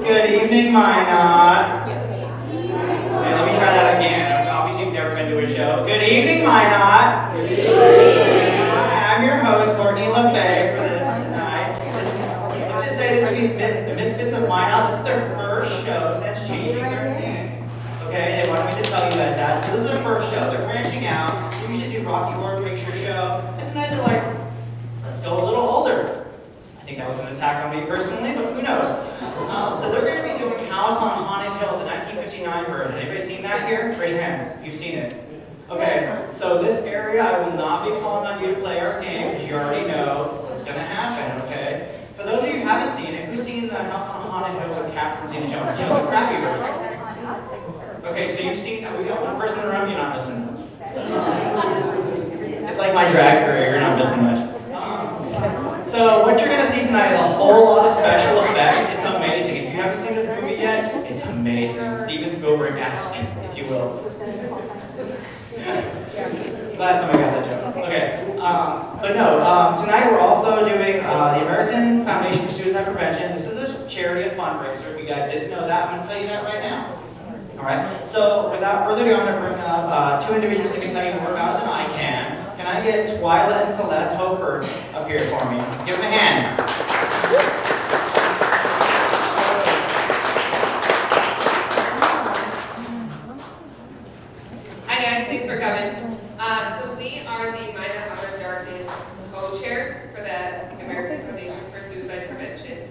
Good evening, Minot. Okay, let me try that again. Obviously, you've never been to a show. Good evening, Minot. Good evening. Hi, I'm your host, Courtney LaFay, for this tonight. Let's just say this would be the Misfits of Minot. This is their first show since changing their name. Okay, they wanted me to tell you guys that. So this is their first show. They're branching out. They usually do Rocky Horror Picture Show. And tonight they're like, let's go a little older. I think that was an attack on me personally, but who knows? So they're going to be doing House on Haunted Hill, the 1959 version. Anybody seen that here? Raise your hands. You've seen it. Okay, so this area, I will not be calling on you to play our game, because you already know what's going to happen, okay? For those of you who haven't seen it, who's seen the House on Haunted Hill with Catherine Zeta-Jones? You know, the crappy version. Okay, so you've seen that. We got one person in the room, you're not missing much. It's like my drag career, you're not missing much. So what you're going to see tonight is a whole lot of special effects. It's amazing. If you haven't seen this movie yet, it's amazing. Steven Spielberg-esque, if you will. Glad somebody got that joke. Okay, but no, tonight we're also doing the American Foundation for Suicide Prevention. This is a charity fundraiser. If you guys didn't know that, I'm going to tell you that right now. All right, so without further ado, I'm going to bring up two individuals who can tell you more about it than I can. Can I get Twyla and Celeste Hofer up here for me? Give them a hand. Hi guys, thanks for coming. So we are the Minot Out of Darkness co-chairs for the American Foundation for Suicide Prevention.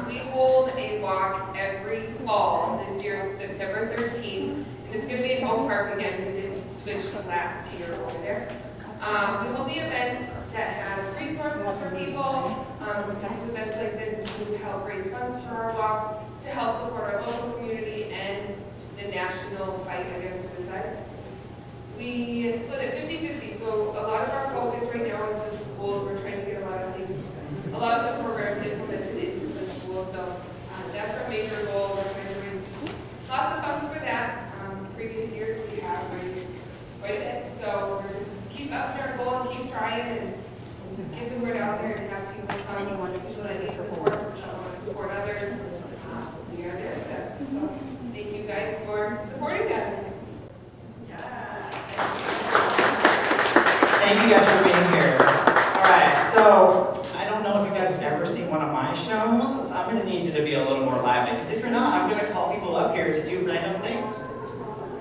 We hold a walk every fall. This year it's September 13th, and it's going to be at Home Park again. We didn't switch the last year over there. We hold the event that has resources for people. We do events like this to help raise funds for our walk, to help support our local community and the national fight against suicide. We split it 50-50, so a lot of our focus right now is the schools. We're trying to get a lot of the programs implemented into the schools, so that's our major goal. We're trying to raise lots of funds for that. Previous years we have raised quite a bit, so we're just keep upping our goal and keep trying and get the word out there and have people come, people that need support, that want to support others. We are there for them. So thank you guys for supporting us. Thank you guys for being here. All right, so I don't know if you guys have ever seen one of my shows, so I'm going to need you to be a little more lively, because if you're not, I'm going to call people up here to do random things.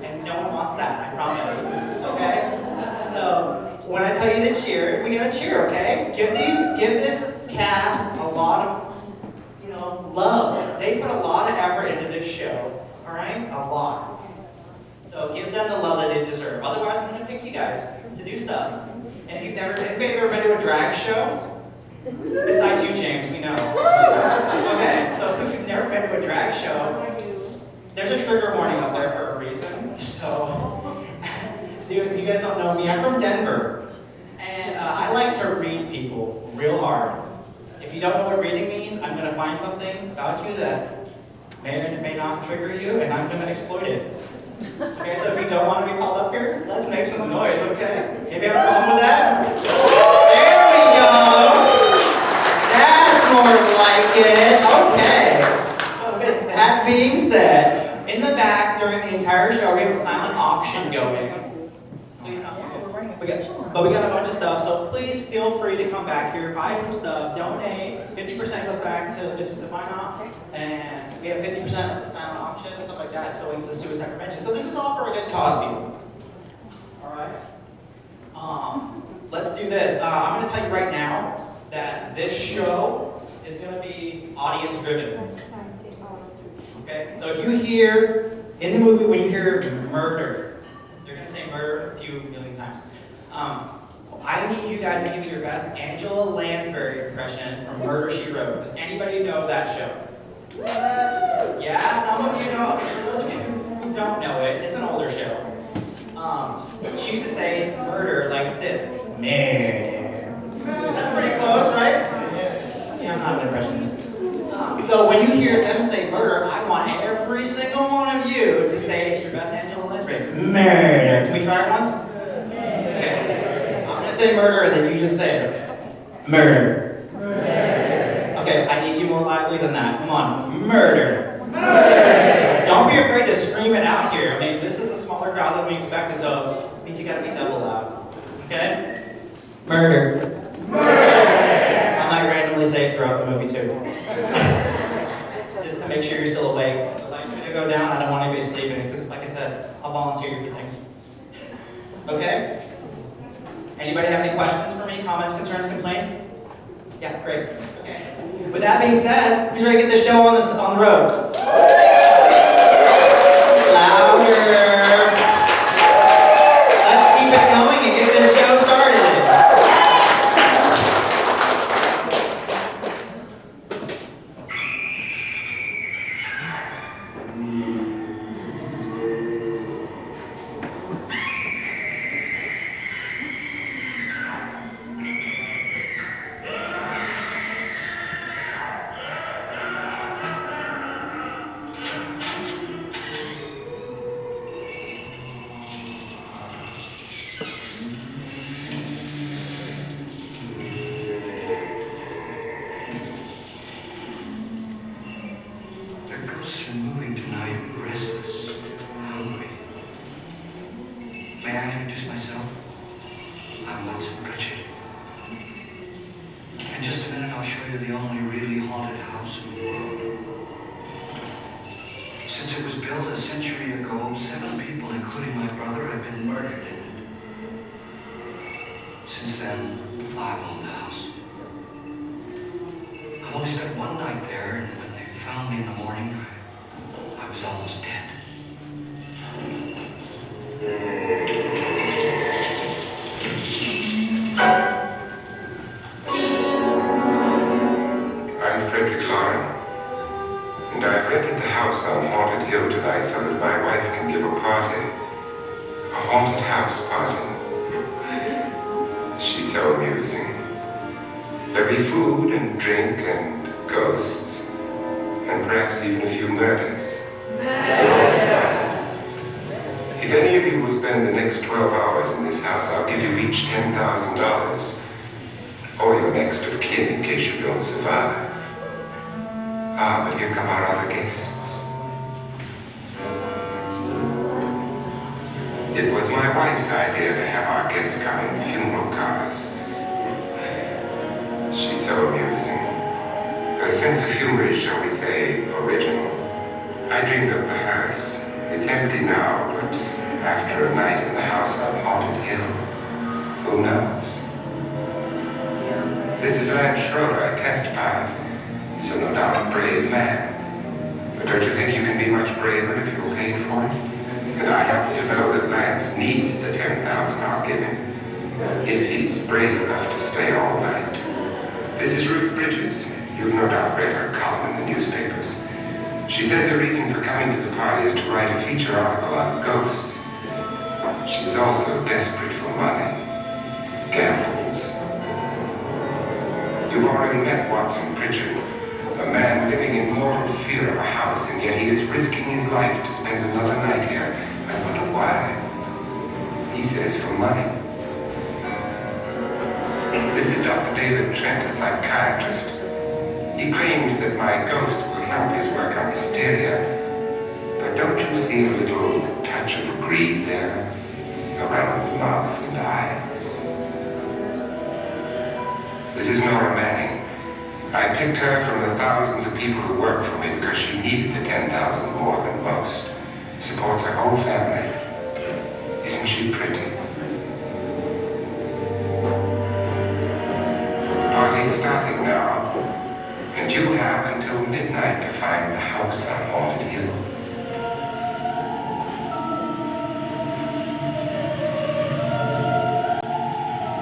And no one wants that, I promise. Okay? So when I tell you to cheer, we gotta cheer, okay? Give this cast a lot of, love. They put a lot of effort into this show, all right? A lot. So give them the love that they deserve. Otherwise, I'm gonna pick you guys to do stuff. And if you've anybody ever been to a drag show? Besides you, James, we know. Okay, so if you've never been to a drag show, there's a trigger warning up there for a reason. So, if you guys don't know me, I'm from Denver. And I like to read people real hard. If you don't know what reading means, I'm going to find something about you that may or may not trigger you, and I'm going to exploit it. Okay, so if you don't want to be called up here, let's make some noise, okay? Maybe have a problem with that? There we go! That's more like it. Okay. So with that being said, in the back, during the entire show, we have a silent auction going. Please come. But we got a bunch of stuff, so please feel free to come back here, buy some stuff, donate. 50% goes back to Misfits of Minot, and we have 50% of the silent auction, stuff like that, going to the suicide prevention. So this is all for a good cause, people. All right. Let's do this. I'm going to tell you right now that this show is going to be audience-driven. Okay, so if you hear, in the movie, when you hear murder, they're going to say murder a few million times. I need you guys to give me your best Angela Lansbury impression from Murder, She Wrote. Does anybody know that show? Yeah, some of you know. For those of you who don't know it, it's an older show. She used to say murder like this. Murder. That's pretty close, right? Yeah, I'm not an impressionist. So when you hear them say murder, I want every single one of you to say your best Angela Lansbury. Murder. Can we try it once? Okay. I'm going to say murder, and then you just say it. Murder. Murder. Okay, I need you more lively than that. Come on, murder. Murder! Don't be afraid to scream it out here. I mean, this is a smaller crowd than we expected, so it means you gotta be double loud. Okay? Murder. Murder! I might randomly say it throughout the movie too. Just to make sure you're still awake. If the lights are gonna go down, I don't want anybody sleeping, because like I said, I'll volunteer you for things. Okay? Anybody have any questions for me? Comments, concerns, complaints? Yeah, great. Okay. With that being said, who's ready to get this show on the road? Louder. Let's keep it going and get this show started.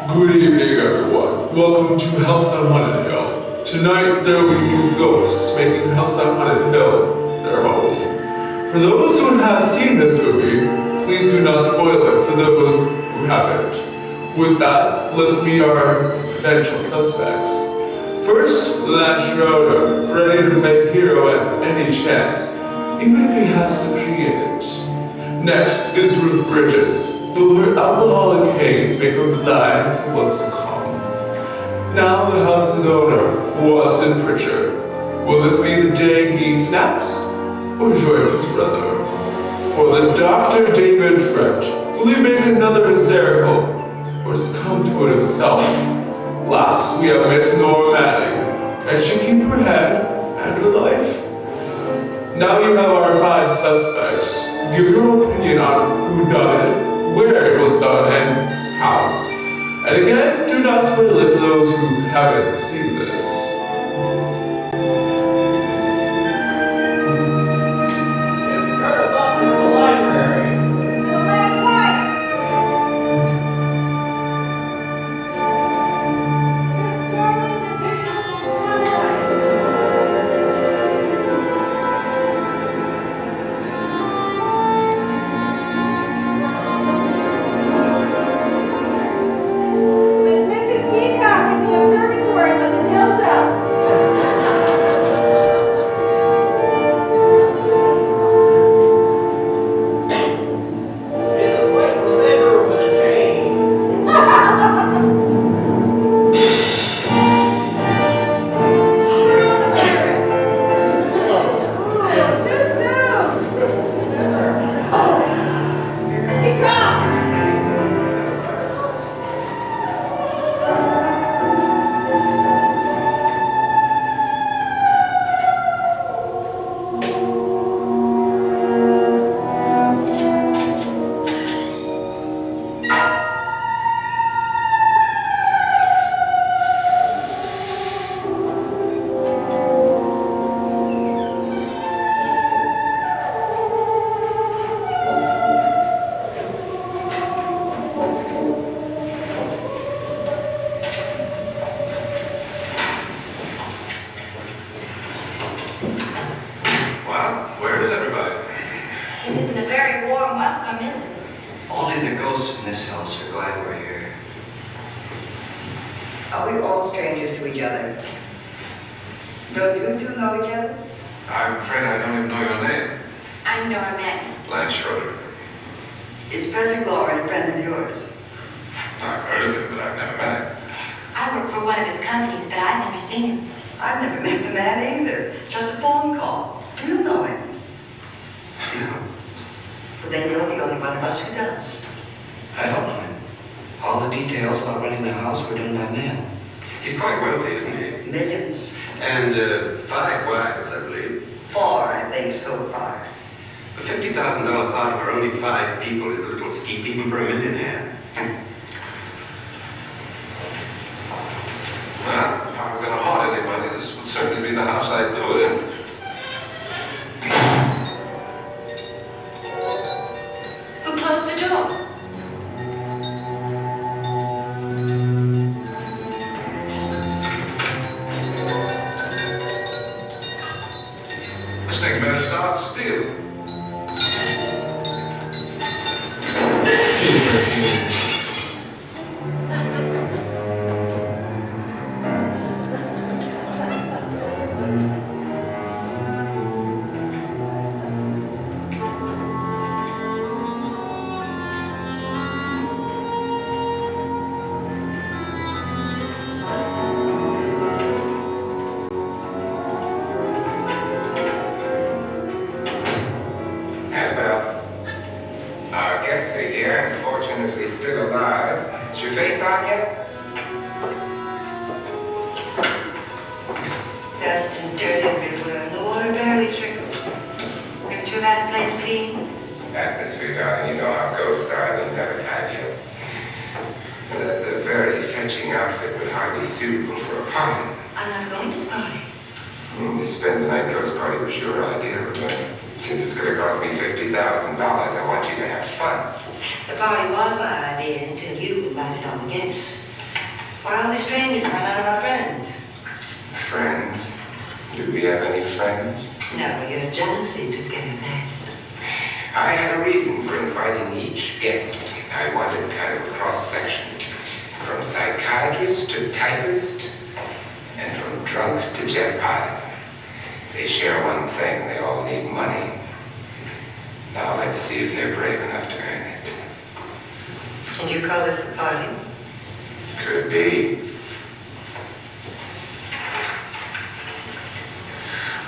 Good evening, everyone. Welcome to House on Haunted Hill. Tonight, there will be new ghosts making House on Haunted Hill their home. For those who have seen this movie, please do not spoil it for those who haven't. With that, let's meet our potential suspects. First, Lance Schroeder, ready to play hero at any chance, even if he has to create it. Next is Ruth Bridges, will her alcoholic haze make her blind to what's to come. Now the house's owner, Watson Pritchard, Will this be the day he snaps or joins his brother? For the Dr. David Trent, will he make another hysterical or succumb to it himself? Last, we have Miss Nora Manning. Can she keep her head and her life? Now you have our 5 suspects. Give your opinion on who done it, where it was done, and how. And again, do not spoil it for those who haven't seen this.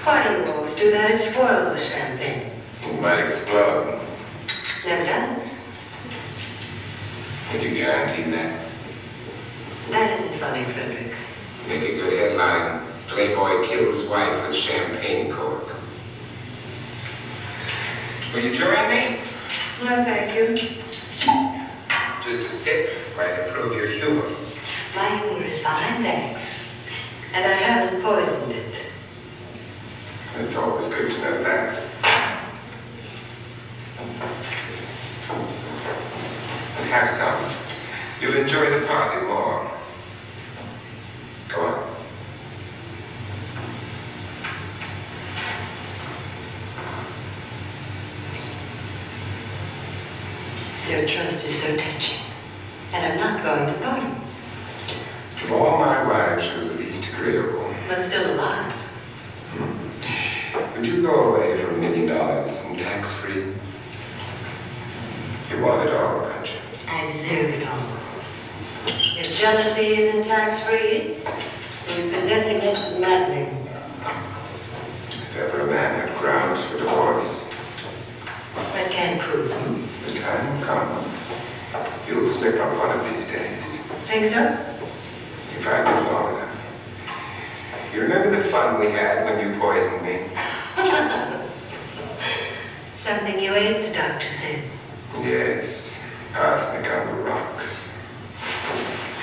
Why do you always do that? It spoils the champagne. It might explode. Never does. Would you guarantee that? That isn't funny, Frederick. Make a good headline. Playboy kills wife with champagne cork. Will you join me? No, thank you. Just a sip might improve your humor. My humor is fine, thanks. And I haven't poisoned it. It's always good to know that. And have some. You'll enjoy the party more. Go on. Your trust is so touching. And I'm not going to party. Of all my wives, you're the least agreeable. But still alive. Would you go away for $1 million and tax-free? You want it all, don't you? I deserve it all. If jealousy isn't tax-free, then possessiveness is maddening. If ever a man had grounds for divorce, I can't prove them. the time will come. You'll slip up one of these days. Think so? If I live long enough. You remember the fun we had when you poisoned me? Something you ate, the doctor said. Yes, arsenic on the rocks.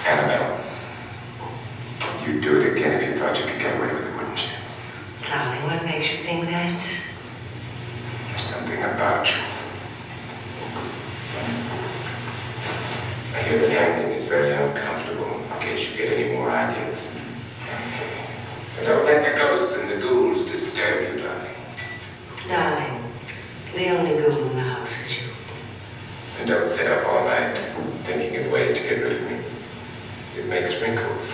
Annabelle, you'd do it again if you thought you could get away with it, wouldn't you? Darling, what makes you think that? There's something about you. I hear that hanging is very uncomfortable, in case you get any more ideas. But don't let the ghosts and the ghouls disturb you, darling. Darling, the only ghoul in the house is you. And don't sit up all night thinking of ways to get rid of me. It makes wrinkles.